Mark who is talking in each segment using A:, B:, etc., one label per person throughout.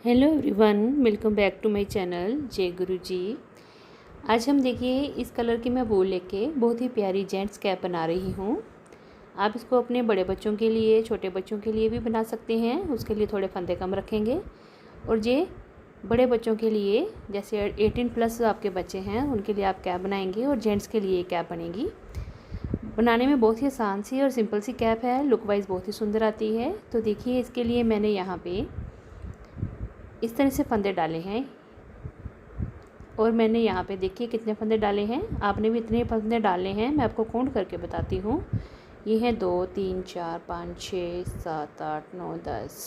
A: Hello everyone, welcome back to my channel Jai Guru जी। आज हम देखिए इस कलर की मैं वूल लेके बहुत ही प्यारी जेंट्स कैप बना रही हूँ। आप इसको अपने बड़े बच्चों के लिए, छोटे बच्चों के लिए भी बना सकते हैं। उसके लिए थोड़े फंदे कम रखेंगे। और ये बड़े बच्चों के लिए, जैसे 18+ आपके बच्चे हैं, उनके लिए आप कैप बनाएंगे और जेंट्स के लिए कैप बनेगी। बनाने में बहुत ही आसान सी और सिंपल सी कैप है। लुक वाइज बहुत ही सुंदर आती है। तो देखिए, इसके लिए मैंने यहाँ पे इस तरह से फंदे डाले हैं और मैंने यहाँ पे देखिए कितने फंदे डाले हैं। आपने भी इतने फंदे डालने हैं। मैं आपको काउंट करके बताती हूँ। ये हैं 2 3 4 5 6 7 8 9 10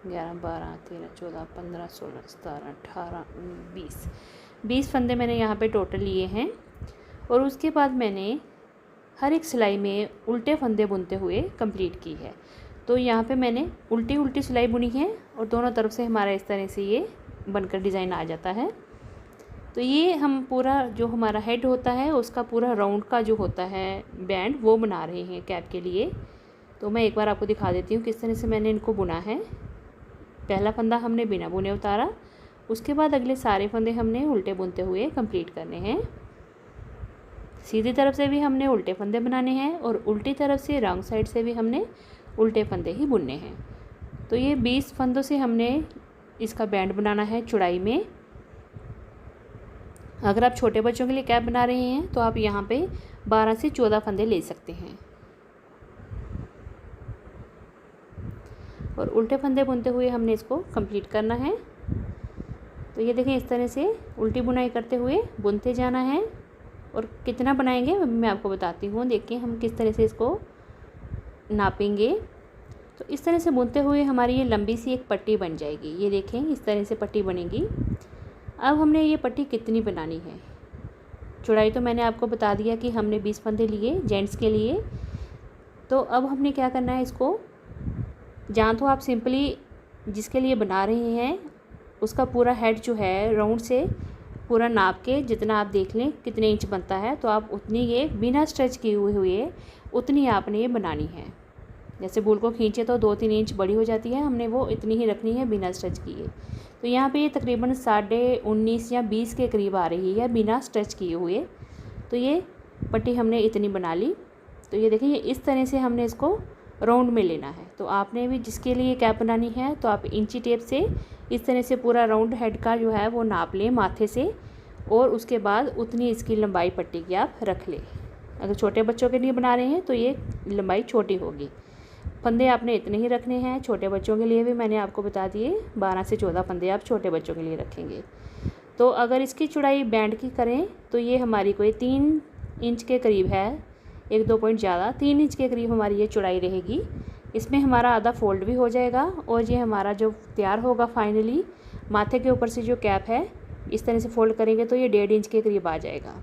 A: 11 12 13 14 15 16 17 18 20 फंदे मैंने यहाँ पे टोटल लिए हैं। और उसके बाद मैंने हर एक सिलाई में उल्टे फंदे बुनते हुए कंप्लीट की है। तो यहाँ पे मैंने उल्टी सिलाई बुनी है और दोनों तरफ से हमारा इस तरह से ये बनकर डिज़ाइन आ जाता है। तो ये हम पूरा जो हमारा हेड होता है उसका पूरा राउंड का जो होता है बैंड, वो बना रहे हैं कैप के लिए। तो मैं एक बार आपको दिखा देती हूँ किस तरह से मैंने इनको बुना है। पहला फंदा हमने बिना बुने उतारा, उसके बाद अगले सारे फंदे हमने उल्टे बुनते हुए कंप्लीट करने हैं। सीधी तरफ से भी हमने उल्टे फंदे बनाने हैं और उल्टी तरफ से रॉन्ग साइड से भी हमने उल्टे फंदे ही बुनने हैं। तो ये 20 फंदों से हमने इसका बैंड बनाना है चौड़ाई में। अगर आप छोटे बच्चों के लिए कैप बना रहे हैं तो आप यहाँ पे 12 से 14 फंदे ले सकते हैं। और उल्टे फंदे बुनते हुए हमने इसको कंप्लीट करना है। तो ये देखें, इस तरह से उल्टी बुनाई करते हुए बुनते जाना है। और कितना बनाएंगे मैं आपको बताती हूँ। देखिए हम किस तरह से इसको नापेंगे। तो इस तरह से बुनते हुए हमारी ये लंबी सी एक पट्टी बन जाएगी। ये देखें, इस तरह से पट्टी बनेगी। अब हमने ये पट्टी कितनी बनानी है, चौड़ाई तो मैंने आपको बता दिया कि हमने 20 फंदे लिए जेंट्स के लिए। तो अब हमने क्या करना है, इसको जहाँ तो आप सिंपली जिसके लिए बना रहे हैं उसका पूरा हेड जो है राउंड से पूरा नाप के, जितना आप देख लें कितने इंच बनता है, तो आप उतनी ये बिना स्ट्रेच किए हुए उतनी आपने ये बनानी है। जैसे बूल को खींचे तो 2-3 इंच बड़ी हो जाती है, हमने वो इतनी ही रखनी है बिना स्ट्रेच किए। तो यहाँ पे ये तकरीबन 19.5 या 20 के करीब आ रही है बिना स्ट्रेच किए हुए। तो ये पट्टी हमने इतनी बना ली। तो ये देखिए, ये इस तरह से हमने इसको राउंड में लेना है। तो आपने भी जिसके लिए कैप बनानी है तो आप इंची टेप से इस तरह से पूरा राउंड हेड का जो है वो नाप लें माथे से, और उसके बाद उतनी इसकी लंबाई पट्टी की आप रख लें। अगर छोटे बच्चों के लिए बना रहे हैं तो ये लंबाई छोटी होगी। फंदे आपने इतने ही रखने हैं। छोटे बच्चों के लिए भी मैंने आपको बता दिए 12 से 14 फंदे आप छोटे बच्चों के लिए रखेंगे। तो अगर इसकी चौड़ाई बैंड की करें तो ये हमारी कोई 3 इंच के करीब है, 1-2 पॉइंट ज़्यादा, 3 इंच के करीब हमारी ये चौड़ाई रहेगी। इसमें हमारा आधा फोल्ड भी हो जाएगा और ये हमारा जो तैयार होगा फाइनली माथे के ऊपर से जो कैप है, इस तरह से फोल्ड करेंगे तो ये 1.5 इंच के करीब आ जाएगा।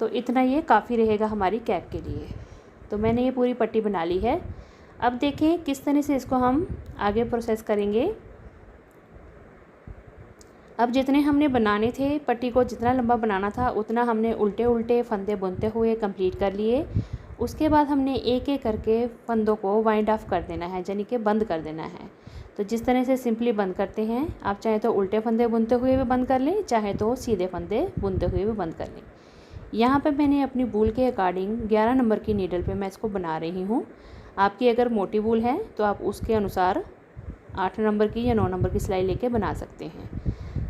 A: तो इतना ये काफ़ी रहेगा हमारी कैप के लिए। तो मैंने ये पूरी पट्टी बना ली है। अब देखें किस तरह से इसको हम आगे प्रोसेस करेंगे। अब जितने हमने बनाने थे, पट्टी को जितना लंबा बनाना था उतना हमने उल्टे फंदे बुनते हुए कंप्लीट कर लिए। उसके बाद हमने एक एक करके फंदों को वाइंड ऑफ कर देना है, यानी कि बंद कर देना है। तो जिस तरह से सिंपली बंद करते हैं, आप चाहे तो उल्टे फंदे बुनते हुए भी बंद कर लें, चाहे तो सीधे फंदे बुनते हुए भी बंद कर लें। यहाँ पे मैंने अपनी बूल के अकॉर्डिंग 11 नंबर की नीडल पे मैं इसको बना रही हूँ। आपकी अगर मोटी बूल है तो आप उसके अनुसार 8 नंबर की या 9 नंबर की सिलाई लेके बना सकते हैं।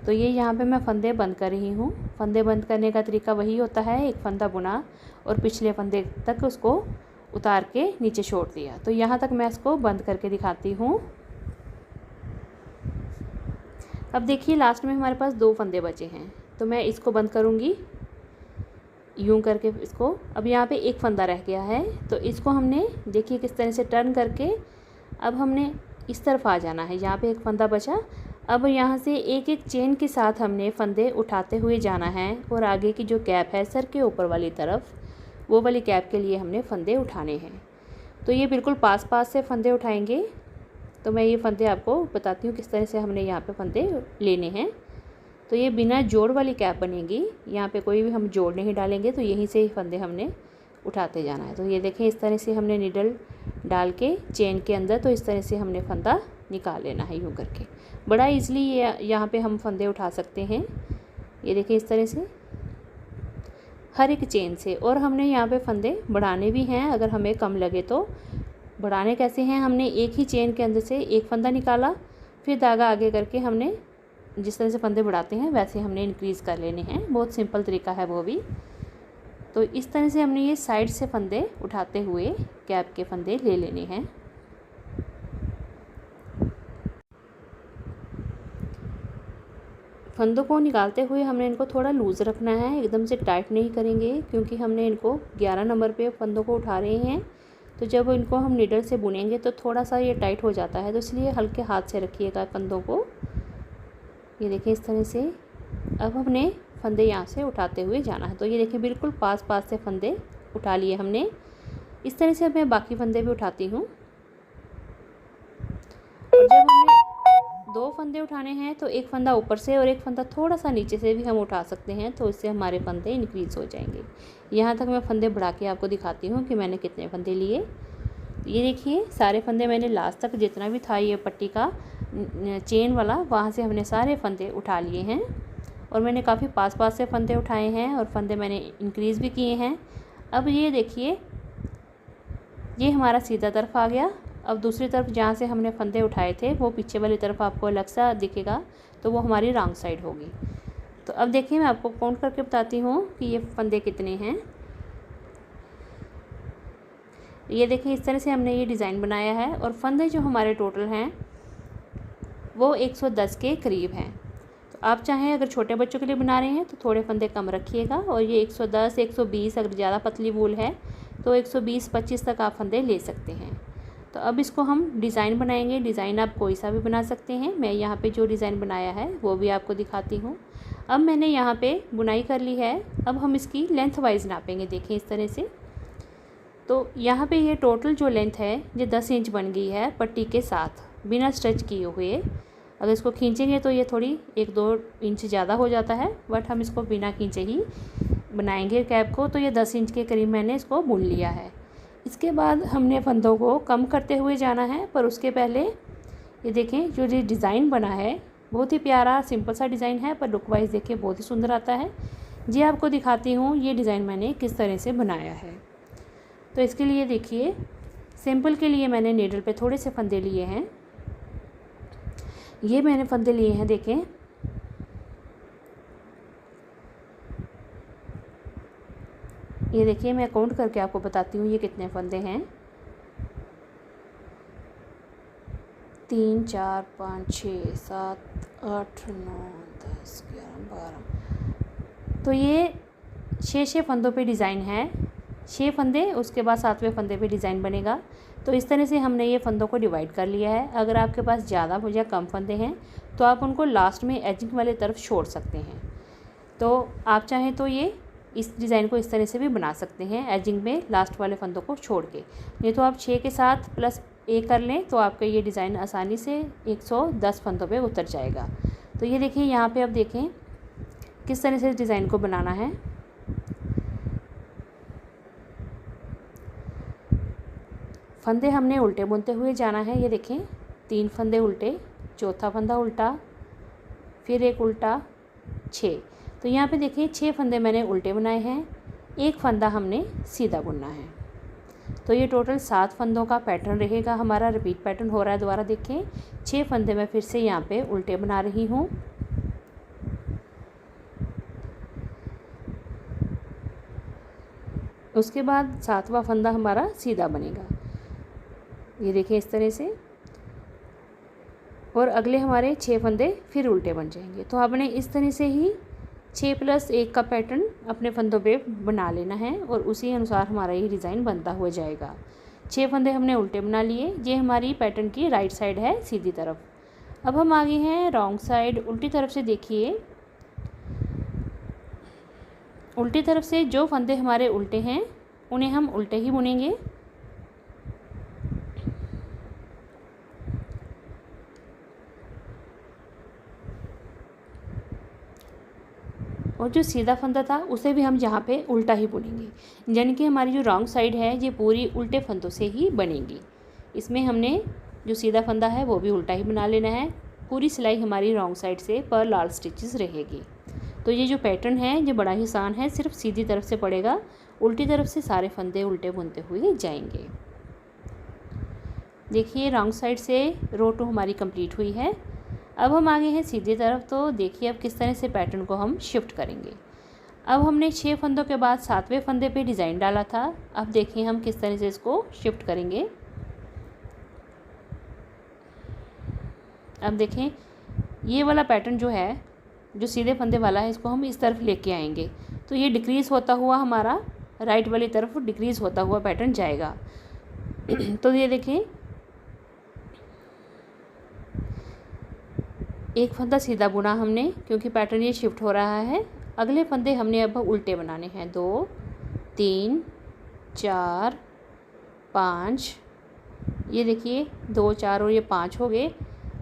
A: तो ये यहाँ पे मैं फंदे बंद कर रही हूँ। फंदे बंद करने का तरीका वही होता है, एक फंदा बुना और पिछले फंदे तक उसको उतार के नीचे छोड़ दिया। तो यहाँ तक मैं इसको बंद करके दिखाती हूँ। अब देखिए, लास्ट में हमारे पास 2 फंदे बचे हैं। तो मैं इसको बंद करूँगी यूं करके इसको। अब यहाँ पे एक फंदा रह गया है, तो इसको हमने देखिए किस तरह से टर्न करके अब हमने इस तरफ आ जाना है। यहाँ पे एक फंदा बचा। अब यहाँ से एक एक चेन के साथ हमने फंदे उठाते हुए जाना है और आगे की जो कैप है सर के ऊपर वाली तरफ, वो वाली कैप के लिए हमने फंदे उठाने हैं। तो ये बिल्कुल पास से फंदे उठाएंगे। तो मैं ये फंदे आपको बताती हूँ किस तरह से हमने यहाँ पे फंदे लेने हैं। तो ये बिना जोड़ वाली कैप बनेगी। यहाँ पे कोई भी हम जोड़ नहीं डालेंगे, तो यहीं से ही फंदे हमने उठाते जाना है। तो ये देखें, इस तरह से हमने नीडल डाल के चेन के अंदर, तो इस तरह से हमने फंदा निकाल लेना है यूँ करके। बड़ा ईज़िली ये यहाँ पे हम फंदे उठा सकते हैं। ये देखिए इस तरह से हर एक चेन से। और हमने यहाँ पे फंदे बढ़ाने भी हैं, अगर हमें कम लगे तो। बढ़ाने कैसे हैं, हमने एक ही चेन के अंदर से एक फंदा निकाला, फिर धागा आगे करके हमने जिस तरह से फंदे बढ़ाते हैं वैसे हमने इंक्रीज़ कर लेने हैं। बहुत सिंपल तरीका है वो भी। तो इस तरह से हमने ये साइड से फंदे उठाते हुए कैप के फंदे ले लेने हैं। फंदों को निकालते हुए हमने इनको थोड़ा लूज़ रखना है, एकदम से टाइट नहीं करेंगे, क्योंकि हमने इनको 11 नंबर पे फंदों को उठा रहे हैं। तो जब इनको हम नीडल से बुनेंगे तो थोड़ा सा ये टाइट हो जाता है, तो इसलिए हल्के हाथ से रखिएगा फंदों को। ये देखिए इस तरह से। अब हमने फंदे यहाँ से उठाते हुए जाना है। तो ये देखिए बिल्कुल पास पास से फंदे उठा लिए हमने। इस तरह से मैं बाकी फंदे भी उठाती हूँ। और जब हमें 2 फंदे उठाने हैं तो एक फंदा ऊपर से और एक फंदा थोड़ा सा नीचे से भी हम उठा सकते हैं, तो इससे हमारे फंदे इंक्रीज़ हो जाएंगे। यहाँ तक मैं फंदे बढ़ा के आपको दिखाती हूँ कि मैंने कितने फंदे लिए। ये देखिए सारे फंदे मैंने लास्ट तक जितना भी था ये पट्टी का चेन वाला, वहाँ से हमने सारे फंदे उठा लिए हैं। और मैंने काफ़ी पास पास से फंदे उठाए हैं और फंदे मैंने इंक्रीज़ भी किए हैं। अब ये देखिए ये हमारा सीधा तरफ आ गया। अब दूसरी तरफ जहाँ से हमने फंदे उठाए थे वो पीछे वाली तरफ आपको अलग सा दिखेगा, तो वो हमारी रॉन्ग साइड होगी। तो अब देखिए मैं आपको काउंट करके बताती हूँ कि ये फंदे कितने हैं। ये देखिए इस तरह से हमने ये डिज़ाइन बनाया है और फंदे जो हमारे टोटल हैं वो 110 के करीब हैं। तो आप चाहें अगर छोटे बच्चों के लिए बना रहे हैं तो थोड़े फंदे कम रखिएगा, और ये 110 120 अगर ज़्यादा पतली वूल है तो 120-25 तक आप फंदे ले सकते हैं। तो अब इसको हम डिज़ाइन बनाएंगे। डिज़ाइन आप कोई सा भी बना सकते हैं। मैं यहाँ पे जो डिज़ाइन बनाया है वो भी आपको दिखाती हूँ। अब मैंने यहाँ पे बुनाई कर ली है। अब हम इसकी लेंथ वाइज नापेंगे। देखें इस तरह से। तो यहाँ पे ये टोटल जो लेंथ है ये 10 इंच बन गई है पट्टी के साथ, बिना स्ट्रेच किए हुए। अगर इसको खींचेंगे तो ये थोड़ी 1-2 इंच ज़्यादा हो जाता है, बट हम इसको बिना खींचे ही बनाएंगे कैप को। तो ये 10 इंच के करीब मैंने इसको बुन लिया है। इसके बाद हमने फंदों को कम करते हुए जाना है, पर उसके पहले ये देखें जो ये डिज़ाइन बना है बहुत ही प्यारा सिंपल सा डिज़ाइन है, पर लुक वाइज देखिए बहुत ही सुंदर आता है। जी आपको दिखाती हूँ ये डिज़ाइन मैंने किस तरह से बनाया है। तो इसके लिए देखिए सिंपल के लिए मैंने नीडल पे थोड़े से फंदे लिए हैं। ये मैंने फंदे लिए हैं, देखें ये देखिए मैं काउंट करके आपको बताती हूँ ये कितने फंदे हैं। 3 4 5 6 7 8 9 10 11 12। तो ये 6 फंदों पे डिज़ाइन है। 6 फंदे, उसके बाद 7वें फंदे पे डिज़ाइन बनेगा। तो इस तरह से हमने ये फंदों को डिवाइड कर लिया है। अगर आपके पास ज़्यादा या कम फंदे हैं तो आप उनको लास्ट में एजिंग वाले तरफ छोड़ सकते हैं। तो आप चाहें तो ये इस डिज़ाइन को इस तरह से भी बना सकते हैं, एजिंग में लास्ट वाले फंदों को छोड़ के। नहीं तो आप 6 के साथ प्लस 1 कर लें तो आपका ये डिज़ाइन आसानी से 110 फंदों पे उतर जाएगा। तो ये देखिए यहाँ पे अब देखें किस तरह से इस डिज़ाइन को बनाना है। फंदे हमने उल्टे बुनते हुए जाना है। ये देखें 3 फंदे उल्टे, चौथा फंदा उल्टा, फिर एक उल्टा, 6। तो यहाँ पे देखिए 6 फंदे मैंने उल्टे बनाए हैं, 1 फंदा हमने सीधा बुनना है। तो ये टोटल 7 फंदों का पैटर्न रहेगा हमारा। रिपीट पैटर्न हो रहा है, दोबारा देखें 6 फंदे मैं फिर से यहाँ पे उल्टे बना रही हूँ। उसके बाद 7वां फंदा हमारा सीधा बनेगा। ये देखिए इस तरह से। और अगले हमारे 6 फंदे फिर उल्टे बन जाएंगे। तो आपने इस तरह से ही 6 + 1 का पैटर्न अपने फंदों पे बना लेना है और उसी अनुसार हमारा ये डिज़ाइन बनता हुआ जाएगा। 6 फंदे हमने उल्टे बना लिए। ये हमारी पैटर्न की राइट साइड है सीधी तरफ। अब हम आगे हैं रॉन्ग साइड, उल्टी तरफ से। देखिए उल्टी तरफ से जो फंदे हमारे उल्टे हैं उन्हें हम उल्टे ही बुनेंगे। और जो सीधा फंदा था उसे भी हम यहाँ पे उल्टा ही बुनेंगे, यानी कि हमारी जो रॉन्ग साइड है ये पूरी उल्टे फंदों से ही बनेगी। इसमें हमने जो सीधा फंदा है वो भी उल्टा ही बना लेना है। पूरी सिलाई हमारी रॉन्ग साइड से पर लाल स्टिचेस रहेगी। तो ये जो पैटर्न है ये बड़ा ही आसान है, सिर्फ सीधी तरफ से पड़ेगा, उल्टी तरफ से सारे फंदे उल्टे बुनते हुए जाएंगे। देखिए रॉन्ग साइड से रो 2 हमारी कंप्लीट हुई है। अब हम आगे हैं सीधी तरफ। तो देखिए अब किस तरह से पैटर्न को हम शिफ्ट करेंगे। अब हमने 6 फंदों के बाद 7वें फंदे पे डिज़ाइन डाला था। अब देखिए हम किस तरह से इसको शिफ्ट करेंगे। अब देखें ये वाला पैटर्न जो है, जो सीधे फंदे वाला है, इसको हम इस तरफ लेके आएंगे तो ये डिक्रीज़ होता हुआ हमारा राइट वाली तरफ डिक्रीज़ होता हुआ पैटर्न जाएगा। तो ये देखें एक फंदा सीधा बुना हमने, क्योंकि पैटर्न ये शिफ्ट हो रहा है। अगले फंदे हमने अब उल्टे बनाने हैं। 2 3 4 5, ये देखिए 2 4 और ये 5 हो गए।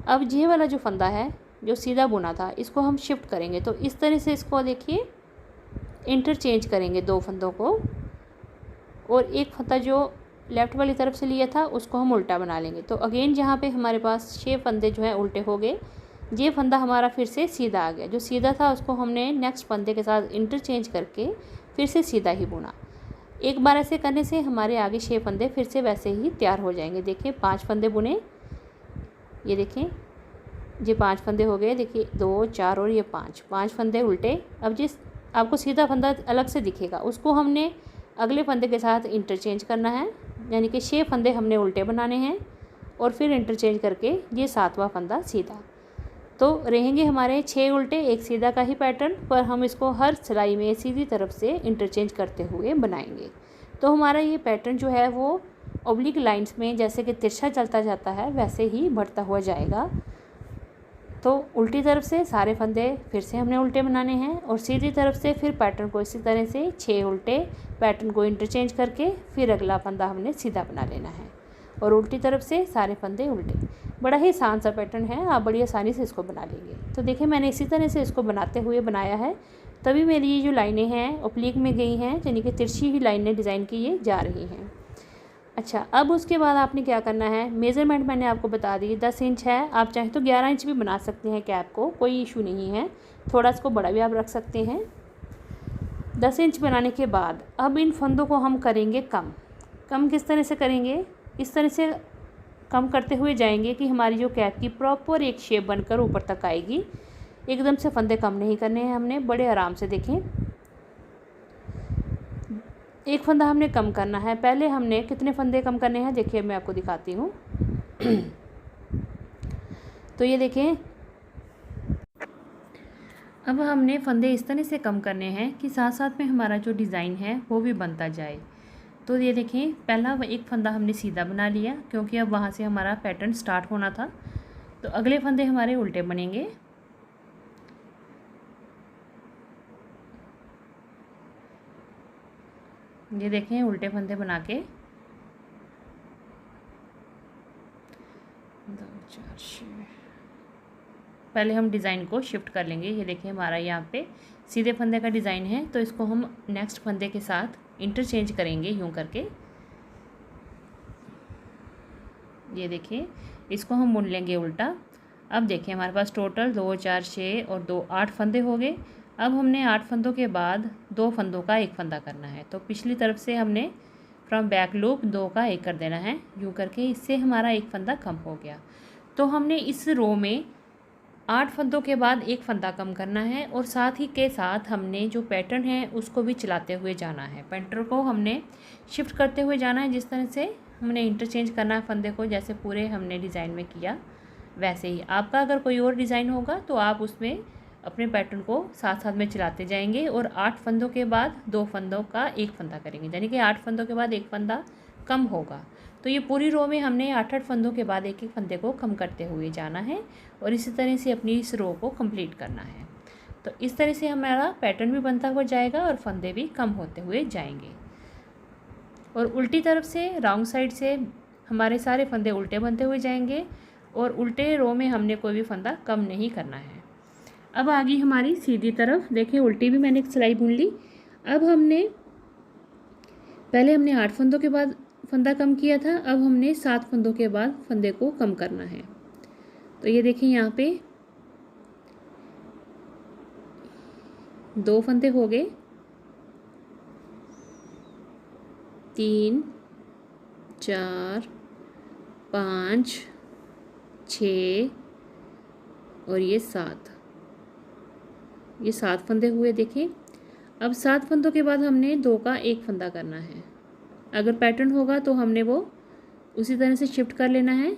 A: अब ये वाला जो फंदा है जो सीधा बुना था इसको हम शिफ्ट करेंगे। तो इस तरह से इसको देखिए इंटरचेंज करेंगे 2 फंदों को, और एक फंदा जो लेफ़्ट वाली तरफ से लिया था उसको हम उल्टा बना लेंगे। तो अगेन जहाँ पे हमारे पास 6 फंदे जो हैं उल्टे हो गए, ये फंदा हमारा फिर से सीधा आ गया। जो सीधा था उसको हमने नेक्स्ट फंदे के साथ इंटरचेंज करके फिर से सीधा ही बुना। एक बार ऐसे करने से हमारे आगे 6 फंदे फिर से वैसे ही तैयार हो जाएंगे। देखिए 5 फंदे बुने, ये देखें ये 5 फंदे हो गए। देखिए 2 4 और ये 5 फंदे उल्टे। अब जिस आपको सीधा फंदा अलग से दिखेगा उसको हमने अगले फंदे के साथ इंटरचेंज करना है, यानी कि 6 फंदे हमने उल्टे बनाने हैं और फिर इंटरचेंज करके ये 7वां फंदा सीधा। तो रहेंगे हमारे 6 उल्टे 1 सीधा का ही पैटर्न, पर हम इसको हर सिलाई में सीधी तरफ से इंटरचेंज करते हुए बनाएंगे। तो हमारा ये पैटर्न जो है वो ऑब्लिक लाइंस में जैसे कि तिरछा चलता जाता है वैसे ही बढ़ता हुआ जाएगा। तो उल्टी तरफ से सारे फंदे फिर से हमने उल्टे बनाने हैं और सीधी तरफ से फिर पैटर्न को इसी तरह से 6 उल्टे पैटर्न को इंटरचेंज करके फिर अगला फंदा हमने सीधा बना लेना है और उल्टी तरफ से सारे फंदे उल्टे। बड़ा ही आसान सा पैटर्न है, आप बड़ी आसानी से इसको बना लेंगे। तो देखिए मैंने इसी तरह से इसको बनाते हुए बनाया है, तभी मेरी ये जो लाइनें हैं ओब्लिक में गई हैं, यानी कि तिरछी ही लाइनें डिज़ाइन की ये जा रही हैं। अच्छा, अब उसके बाद आपने क्या करना है, मेज़रमेंट मैंने आपको बता दी 10 इंच है। आप चाहें तो 11 इंच भी बना सकते हैं कैप को, कोई इशू नहीं है, थोड़ा इसको बड़ा भी आप रख सकते हैं। 10 इंच बनाने के बाद अब इन फंदों को हम करेंगे कम किस तरह से करेंगे, इस तरह से कम करते हुए जाएंगे कि हमारी जो कैप की प्रॉपर एक शेप बनकर ऊपर तक आएगी। एकदम से फंदे कम नहीं करने हैं हमने, बड़े आराम से देखें। एक फंदा हमने कम करना है। पहले हमने कितने फंदे कम करने हैं देखिए मैं आपको दिखाती हूँ। तो ये देखें अब हमने फंदे इस तरह से कम करने हैं कि साथ साथ में हमारा जो डिज़ाइन है वो भी बनता जाए। तो ये देखें पहला एक फंदा हमने सीधा बना लिया क्योंकि अब वहाँ से हमारा पैटर्न स्टार्ट होना था। तो अगले फंदे हमारे उल्टे बनेंगे। ये देखें उल्टे फंदे बना के 2 4 6 पहले हम डिज़ाइन को शिफ्ट कर लेंगे। ये देखिए हमारा यहाँ पे सीधे फंदे का डिज़ाइन है, तो इसको हम नेक्स्ट फंदे के साथ इंटरचेंज करेंगे यूँ करके। ये देखिए इसको हम बुन लेंगे उल्टा। अब देखिए हमारे पास टोटल 2 4 6 और 2 8 फंदे हो गए। अब हमने 8 फंदों के बाद 2 फंदों का एक फंदा करना है। तो पिछली तरफ से हमने फ्रॉम बैक लूप 2 का 1 कर देना है यूँ करके, इससे हमारा एक फंदा कम हो गया। तो हमने इस रो में 8 फंदों के बाद एक फंदा कम करना है और साथ ही के साथ हमने जो पैटर्न है उसको भी चलाते हुए जाना है। पैटर्न को हमने शिफ्ट करते हुए जाना है, जिस तरह से हमने इंटरचेंज करना है फंदे को, जैसे पूरे हमने डिज़ाइन में किया वैसे ही। आपका अगर कोई और डिज़ाइन होगा तो आप उसमें अपने पैटर्न को साथ साथ में चलाते जाएंगे और 8 फंदों के बाद 2 फंदों का एक फंदा करेंगे, यानी कि 8 फंदों के बाद एक फंदा कम होगा। तो ये पूरी रो में हमने 8-8 फंदों के बाद एक एक फंदे को कम करते हुए जाना है और इसी तरह से अपनी इस रो को कंप्लीट करना है। तो इस तरह से हमारा पैटर्न भी बनता हुआ जाएगा और फंदे भी कम होते हुए जाएंगे। और उल्टी तरफ से रॉन्ग साइड से हमारे सारे फंदे उल्टे बनते हुए जाएंगे और उल्टे रो में हमने कोई भी फंदा कम नहीं करना है। अब आ गई हमारी सीधी तरफ। देखिए उल्टी भी मैंने एक सिलाई बुन ली। अब हमने पहले 8 फंदों के बाद फंदा कम किया था, अब हमने 7 फंदों के बाद फंदे को कम करना है। तो ये देखिए यहाँ पे 2 फंदे हो गए, 3 4 5 6 और ये 7, ये 7 फंदे हुए। देखें अब 7 फंदों के बाद हमने 2 का 1 फंदा करना है। अगर पैटर्न होगा तो हमने वो उसी तरह से शिफ्ट कर लेना है।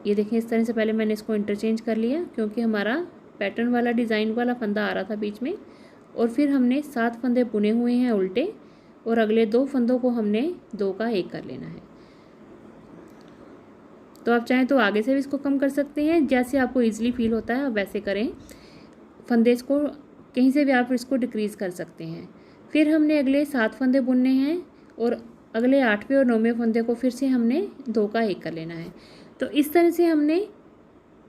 A: ये देखें इस तरह से पहले मैंने इसको इंटरचेंज कर लिया क्योंकि हमारा पैटर्न वाला डिज़ाइन वाला फंदा आ रहा था बीच में, और फिर हमने 7 फंदे बुने हुए हैं उल्टे, और अगले 2 फंदों को हमने 2 का 1 कर लेना है। तो आप चाहें तो आगे से भी इसको कम कर सकते हैं, जैसे आपको ईजिली फील होता है आप वैसे करें। फंदे को कहीं से भी आप इसको डिक्रीज़ कर सकते हैं। फिर हमने अगले 7 फंदे बुनने हैं और अगले 8वें और 9वें फंदे को फिर से हमने 2 का 1 कर लेना है। तो इस तरह से हमने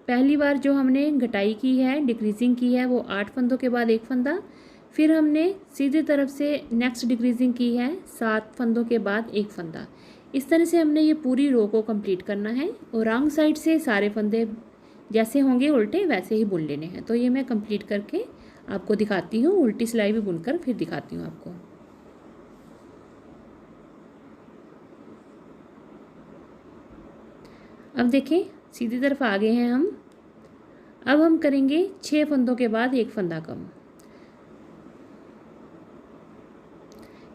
A: पहली बार जो हमने घटाई की है, डिक्रीजिंग की है, वो 8 फंदों के बाद 1 फंदा, फिर हमने सीधी तरफ से नेक्स्ट डिक्रीजिंग की है 7 फंदों के बाद 1 फंदा। इस तरह से हमने ये पूरी रो को कंप्लीट करना है और रॉन्ग साइड से सारे फंदे जैसे होंगे उल्टे वैसे ही बुन लेने हैं। तो ये मैं कंप्लीट करके आपको दिखाती हूँ, उल्टी सिलाई भी बुनकर फिर दिखाती हूँ आपको। अब देखें सीधी तरफ आ गए हैं हम। अब हम करेंगे 6 फंदों के बाद 1 फंदा कम।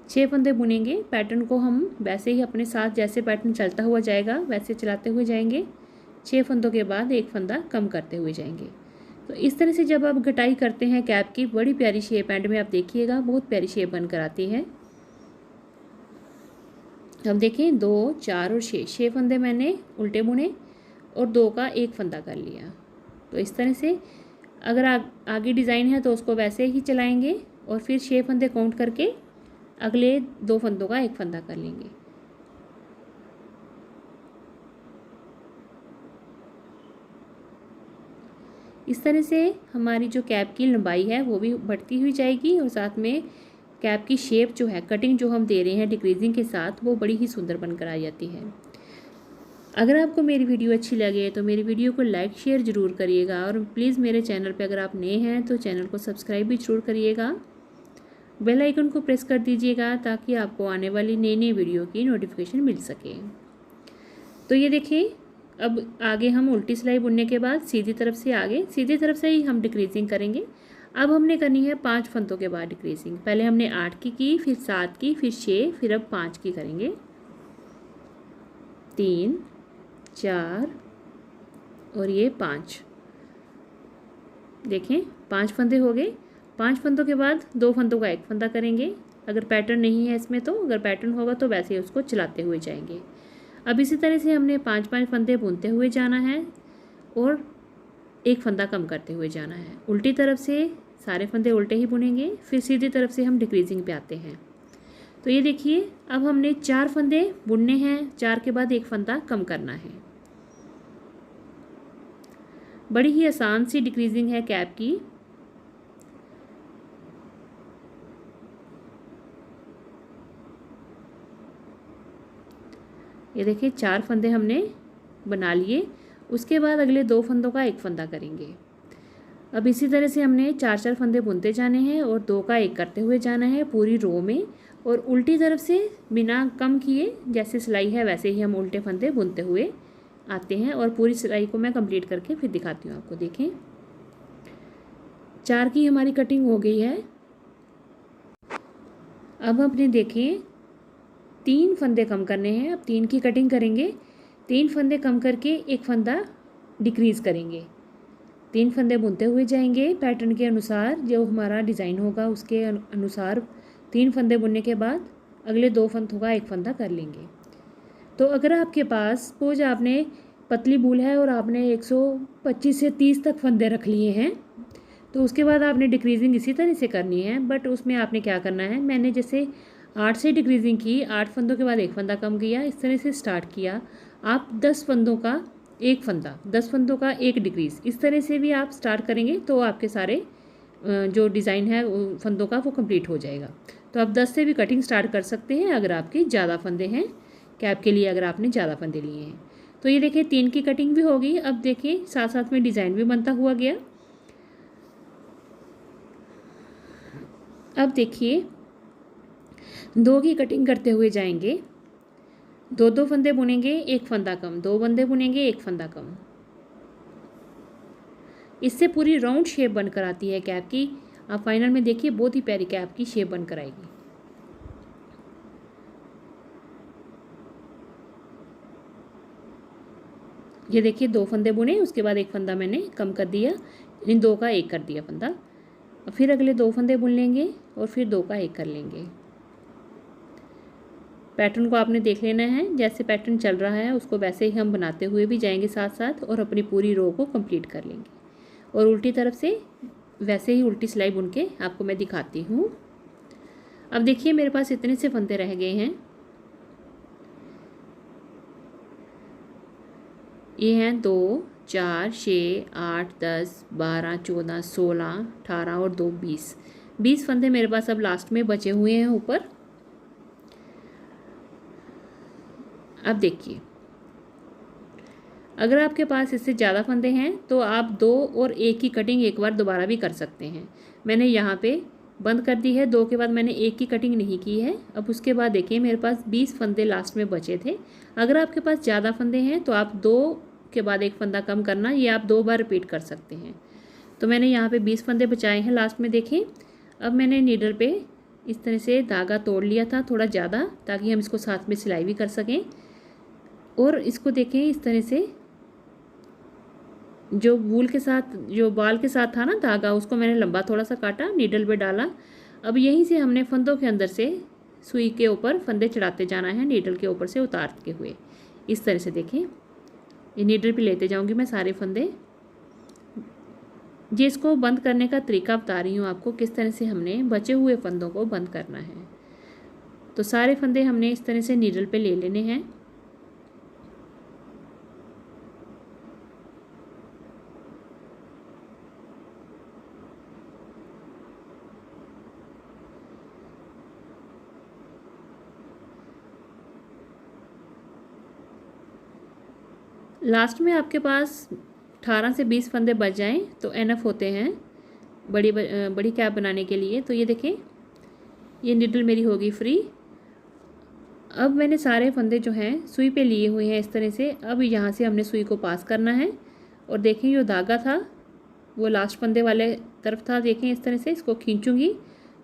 A: 6 फंदे बुनेंगे। पैटर्न को हम वैसे ही अपने साथ जैसे पैटर्न चलता हुआ जाएगा वैसे चलाते हुए जाएंगे। 6 फंदों के बाद 1 फंदा कम करते हुए जाएंगे। तो इस तरह से जब आप घटाई करते हैं कैप की, बड़ी प्यारी शेप एंड में आप देखिएगा बहुत प्यारी शेप बनकर आती है। अब देखें 2 4 और 6 फंदे मैंने उल्टे बुने और 2 का 1 फंदा कर लिया। तो इस तरह से अगर आगे डिज़ाइन है तो उसको वैसे ही चलाएंगे और फिर 6 फंदे काउंट करके अगले 2 फंदों का 1 फंदा कर लेंगे। इस तरह से हमारी जो कैप की लंबाई है वो भी बढ़ती हुई जाएगी और साथ में कैप की शेप जो है, कटिंग जो हम दे रहे हैं डिक्रीजिंग के साथ, वो बड़ी ही सुंदर बनकर आ जाती है। अगर आपको मेरी वीडियो अच्छी लगे तो मेरी वीडियो को लाइक शेयर ज़रूर करिएगा और प्लीज़ मेरे चैनल पे अगर आप नए हैं तो चैनल को सब्सक्राइब भी ज़रूर करिएगा। बेल आइकन को प्रेस कर दीजिएगा ताकि आपको आने वाली नई नई वीडियो की नोटिफिकेशन मिल सके। तो ये देखिए अब आगे हम उल्टी सिलाई बुनने के बाद सीधी तरफ से आगे, सीधी तरफ से ही हम डिक्रीजिंग करेंगे। अब हमने करनी है 5 फंदों के बाद डिक्रीजिंग। पहले हमने 8 की, फिर 7 की, फिर 6, फिर अब 5 की करेंगे। 3 4 और ये 5। देखें 5 फंदे हो गए। 5 फंदों के बाद 2 फंदों का 1 फंदा करेंगे। अगर पैटर्न नहीं है इसमें तो, अगर पैटर्न होगा तो वैसे ही उसको चलाते हुए जाएंगे। अब इसी तरह से हमने 5-5 फंदे बुनते हुए जाना है और 1 फंदा कम करते हुए जाना है। उल्टी तरफ से सारे फंदे उल्टे ही बुनेंगे, फिर सीधी तरफ से हम डिक्रीजिंग पे आते हैं। तो ये देखिए अब हमने 4 फंदे बुनने हैं, 4 के बाद 1 फंदा कम करना है। बड़ी ही आसान सी डिक्रीजिंग है कैप की। ये देखिए 4 फंदे हमने बना लिए। उसके बाद अगले 2 फंदों का 1 फंदा करेंगे। अब इसी तरह से हमने 4-4 फंदे बुनते जाने हैं और 2 का 1 करते हुए जाना है पूरी रो में, और उल्टी तरफ से बिना कम किए जैसे सिलाई है वैसे ही हम उल्टे फंदे बुनते हुए आते हैं। और पूरी सिलाई को मैं कंप्लीट करके फिर दिखाती हूँ आपको। देखें 4 की हमारी कटिंग हो गई है। अब अपने देखें 3 फंदे कम करने हैं। अब 3 की कटिंग करेंगे। 3 फंदे कम करके 1 फंदा डिक्रीज़ करेंगे। 3 फंदे बुनते हुए जाएंगे पैटर्न के अनुसार, जो हमारा डिज़ाइन होगा उसके अनुसार। 3 फंदे बुनने के बाद अगले 2 फंदों का 1 फंदा कर लेंगे। तो अगर आपके पास सपोज आपने पतली बूल है और आपने 125 से 30 तक फंदे रख लिए हैं, तो उसके बाद आपने डिक्रीजिंग इसी तरह से करनी है। बट उसमें आपने क्या करना है, मैंने जैसे 8 से डिक्रीजिंग की, 8 फंदों के बाद 1 फंदा कम किया, इस तरह से स्टार्ट किया। आप 10 फंदों का 1 फंदा, 10 फंदों का 1 डिक्रीज़, इस तरह से भी आप स्टार्ट करेंगे तो आपके सारे जो डिज़ाइन है फंदों का वो कंप्लीट हो जाएगा। तो आप 10 से भी कटिंग स्टार्ट कर सकते हैं अगर आपके ज़्यादा फंदे हैं, कैप के लिए अगर आपने ज़्यादा फंदे लिए हैं। तो ये देखिए 3 की कटिंग भी हो गई। अब देखिए साथ साथ में डिज़ाइन भी बनता हुआ गया। अब देखिए 2 की कटिंग करते हुए जाएंगे, 2 फंदे बुनेंगे, 1 फंदा कम, 2 फंदे बुनेंगे, 1 फंदा कम। इससे पूरी राउंड शेप बनकर आती है कैप की। आप फाइनल में देखिए बहुत ही प्यारी कैप की शेप बनकर आएगी। ये देखिए 2 फंदे बुने, उसके बाद 1 फंदा मैंने कम कर दिया, इन 2 का 1 कर दिया फंदा। फिर अगले 2 फंदे बुन लेंगे और फिर 2 का 1 कर लेंगे। पैटर्न को आपने देख लेना है, जैसे पैटर्न चल रहा है उसको वैसे ही हम बनाते हुए भी जाएंगे साथ साथ, और अपनी पूरी रो को कंप्लीट कर लेंगे। और उल्टी तरफ से वैसे ही उल्टी सिलाई बुन के आपको मैं दिखाती हूँ। अब देखिए मेरे पास इतने से फंदे रह गए हैं। ये हैं 2, 4, 6, 8, 10, 12, 14, 16, 18 और 2, 20 फंदे मेरे पास अब लास्ट में बचे हुए हैं ऊपर। अब देखिए अगर आपके पास इससे ज़्यादा फंदे हैं तो आप 2 और 1 की कटिंग एक बार दोबारा भी कर सकते हैं। मैंने यहाँ पे बंद कर दी है, 2 के बाद मैंने 1 की कटिंग नहीं की है। अब उसके बाद देखिए मेरे पास 20 फंदे लास्ट में बचे थे। अगर आपके पास ज़्यादा फंदे हैं तो आप 2 के बाद 1 फंदा कम करना, ये आप 2 बार रिपीट कर सकते हैं। तो मैंने यहाँ पे 20 फंदे बचाए हैं लास्ट में देखें। अब मैंने नीडल पे इस तरह से धागा तोड़ लिया था थोड़ा ज़्यादा, ताकि हम इसको साथ में सिलाई भी कर सकें। और इसको देखें इस तरह से जो वूल के साथ, जो बाल के साथ था ना धागा, उसको मैंने लंबा थोड़ा सा काटा, नीडल पे डाला। अब यहीं से हमने फंदों के अंदर से सुई के ऊपर फंदे चढ़ाते जाना है, नीडल के ऊपर से उतारते हुए। इस तरह से देखें, ये नीडल पे लेते जाऊंगी मैं सारे फंदे। ये इसको बंद करने का तरीका बता रही हूँ आपको, किस तरह से हमने बचे हुए फंदों को बंद करना है। तो सारे फंदे हमने इस तरह से नीडल पे ले लेने हैं। लास्ट में आपके पास 18 से 20 फंदे बच जाएं तो एनफ होते हैं बड़ी कैप बनाने के लिए। तो ये देखें ये निडल मेरी होगी फ्री। अब मैंने सारे फंदे जो हैं सुई पे लिए हुए हैं इस तरह से। अब यहाँ से हमने सुई को पास करना है और देखें जो धागा था वो लास्ट फंदे वाले तरफ था। देखें इस तरह से इसको खींचूंगी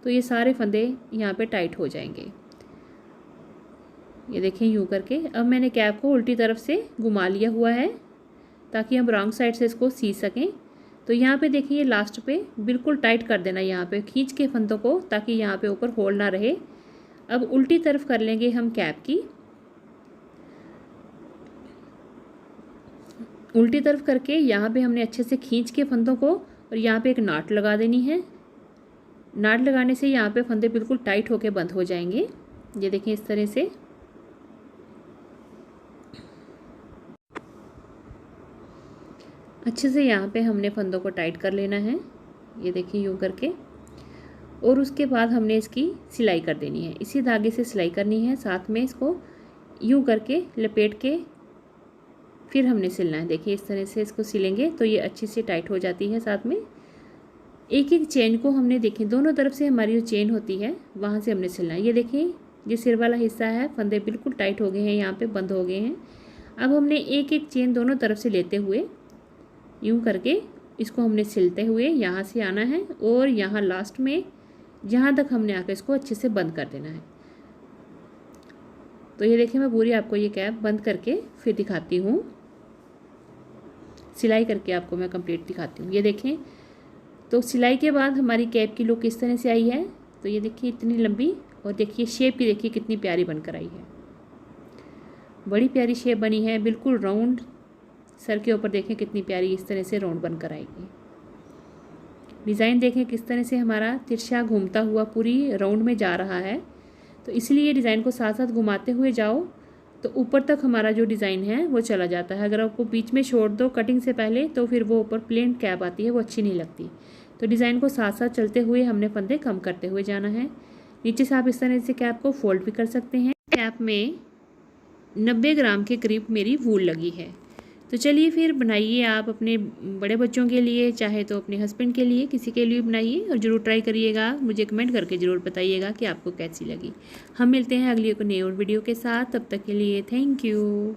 A: तो ये सारे फंदे यहाँ पे टाइट हो जाएंगे। ये देखें यूँ करके। अब मैंने कैप को उल्टी तरफ से घुमा लिया हुआ है ताकि हम रॉन्ग साइड से इसको सी सकें। तो यहाँ पे देखिए लास्ट पे बिल्कुल टाइट कर देना, यहाँ पे खींच के फंदों को, ताकि यहाँ पे ऊपर होल ना रहे। अब उल्टी तरफ कर लेंगे हम कैप की। उल्टी तरफ करके यहाँ पे हमने अच्छे से खींच के फंदों को, और यहाँ पे एक नाट लगा देनी है। नाट लगाने से यहाँ पे फंदे बिल्कुल टाइट होके बंद हो जाएंगे। ये देखिए इस तरह से। अच्छे से यहाँ पे हमने फंदों को टाइट कर लेना है, ये देखिए यूँ करके। और उसके बाद हमने इसकी सिलाई कर देनी है, इसी धागे से सिलाई करनी है। साथ में इसको यूँ करके लपेट के फिर हमने सिलना है। देखिए इस तरह से इसको सिलेंगे तो ये अच्छी से टाइट हो जाती है। साथ में एक एक चेन को हमने देखें दोनों तरफ से हमारी जो चेन होती है वहाँ से हमने सिलना है। ये देखिए ये सिर वाला हिस्सा है, फंदे बिल्कुल टाइट हो गए हैं, यहाँ पे बंद हो गए हैं। अब हमने एक एक चेन दोनों तरफ से लेते हुए यूँ करके इसको हमने सिलते हुए यहाँ से आना है और यहाँ लास्ट में जहाँ तक हमने आकर इसको अच्छे से बंद कर देना है। तो ये देखिए मैं पूरी आपको ये कैप बंद करके फिर दिखाती हूँ, सिलाई करके आपको मैं कंप्लीट दिखाती हूँ। ये देखें तो सिलाई के बाद हमारी कैप की लुक इस तरह से आई है। तो ये देखिए इतनी लंबी, और देखिए शेप भी देखिए कितनी प्यारी बनकर आई है, बड़ी प्यारी शेप बनी है, बिल्कुल राउंड। सर के ऊपर देखें कितनी प्यारी इस तरह से राउंड बनकर आएगी। डिज़ाइन देखें किस तरह से हमारा तिरछा घूमता हुआ पूरी राउंड में जा रहा है। तो इसलिए डिज़ाइन को साथ साथ घुमाते हुए जाओ तो ऊपर तक हमारा जो डिज़ाइन है वो चला जाता है। अगर आपको बीच में छोड़ दो कटिंग से पहले तो फिर वो ऊपर प्लेन कैप आती है, वो अच्छी नहीं लगती। तो डिज़ाइन को साथ साथ चलते हुए हमने फंदे कम करते हुए जाना है। नीचे से आप इस तरह से कैप को फोल्ड भी कर सकते हैं। कैप में 90 ग्राम के करीब मेरी वूल लगी है। तो चलिए फिर बनाइए आप अपने बड़े बच्चों के लिए, चाहे तो अपने हस्बैंड के लिए, किसी के लिए बनाइए और ज़रूर ट्राई करिएगा। मुझे कमेंट करके ज़रूर बताइएगा कि आपको कैसी लगी। हम मिलते हैं अगली एक नई और वीडियो के साथ, तब तक के लिए थैंक यू।